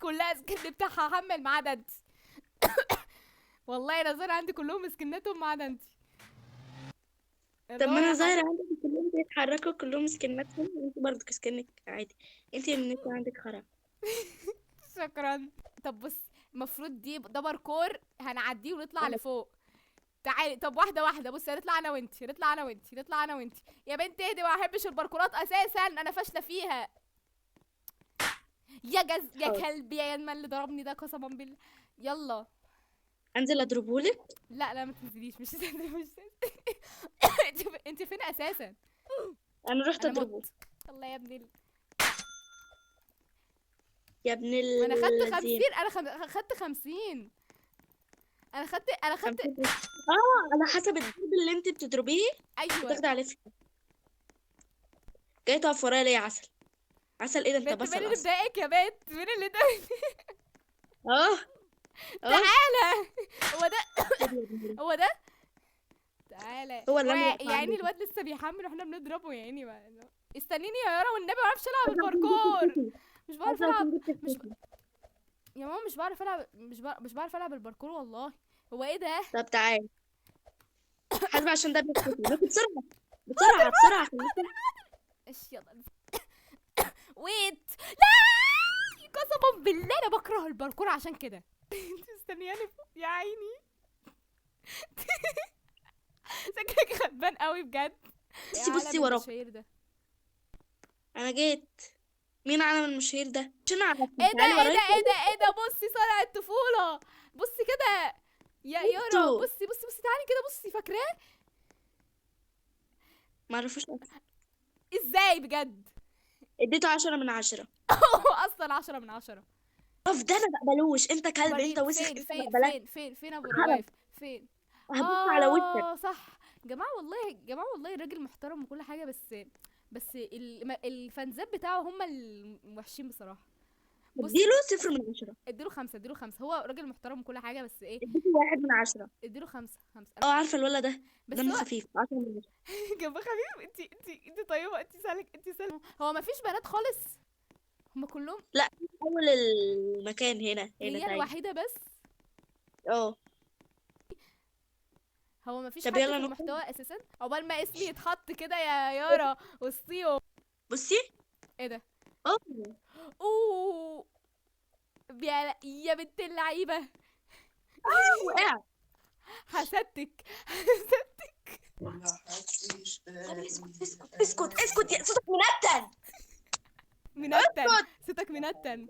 كلها سكن بتاعها هحمل ما عدا انت. والله انا ظاهر عندي كلهم سكناتهم ما عدا انت. طب اللي هو ما انا يا ظاهرة عندك كلهم بيتحركوا كلهم سكناتهم، وانت برضه سكنك عادي. انت اللي انت عندك خرا. شكرا. طب بص، المفروض ده باركور هنعديه ونطلع لفوق. تعالي طب واحده واحده، بصي هنطلع انا وانتي، نطلع انا وانتي، نطلع انا وانتي. يا بنت اهدي، ما بحبش الباركورات اساسا، انا فاشله فيها. يا حاضر، كلب يا ينمى اللي ضربني ده قسما بالله. يلا. انزل اضربهولك. لا لا ما تنزليش، مش مش انت فين اساسا؟ انا رحت انا اضربه. مت. الله يا ابني يا ابن ما انا خدت الذين. 50، خدت 50. انا خدت 50. على حسب الضرب اللي انت بتضربيه ايوه. بتاخدي عليه فلوس. جاي تقف ورايا ليه يا عسل؟ عسل ايه ده؟ انت بنت مين بصل اللي اصلا. مضايقك يا بنت؟ مين اللي ضايقك؟ اه. اه. تعالى. هو ده. خد يا ابن هو ده. تعالى هو اللي انا يا واقفه عيني عنده ده. الواد لسه بيحمل واحنا بنضربه يا عيني استنيني يا يارا والنبي، ما بعرفش العب الباركور. مش بعرف عايزه العب. اكون جبت مش ب... الكوكي. يا ماما مش بعرف العب، مش بعرف العب الباركور والله. هو ايه ده؟ طب تعالى حاسبه عشان ده بيختفي بس بسرعه. حاضر بسرعه بسرعه حاضر خليكي. حاضر حاضر. ايش يلا. ويت. لا. قسما بالله انا بكره الباركور عشان كده. انت مستنياني فوق يا عيني. شكلك غلبان قوي بجد. ايه بصي بصي عالم وراك. المشاهير ده؟ انا جيت. مين عالم المشاهير ده؟ عشان اعرفكم ايه ده تعالي ايه ده ورايا. ايه ده ايه ده؟ بصي صانع الطفولة. بصي كده. يا يارا انتوا بصي تعالي كده، بصي فاكراه. ما عرفوش أصلاً. ازاي بجد؟ اديته 10 من 10. هو اصلا 10 من 10. ده ما بقبلوش، انت كلب، انت وريني وسخ، فين انت ما فين بقبلك. فين فين فين ابو خرب. روايف؟ فين؟ هبص على وشك. اه صح. جماعة والله جماعة والله الراجل محترم وكل حاجة، بس الفانزات بتاعه هم الوحشين بصراحة. بصي اديله 0 من 10. اديله 5 هو راجل محترم وكل حاجة بس ايه. اديته 1 من 10. اديله 5 اه عارفه الولد ده بس دمه هو خفيف. 10 من 10. جنب خفيف. انت طيبة، انت سالك، انت سالك. هو مفيش بنات خالص؟ هما كلهم. لا في اول المكان هنا هي تاني. الوحيدة بس؟ اه. هو مفيش طب حد يلا في نخرج. المحتوى اساسا عقبال ما اسمي يتحط كده يا يارا وسطيهم؟ بصي. ايه ده؟ اه. اوه. يا بنت اللعيبة. وقع. حسدتك. اسكت اسكت اسكت اسكت يا صوتك منتن. منتن. اسكت. صوتك منتن.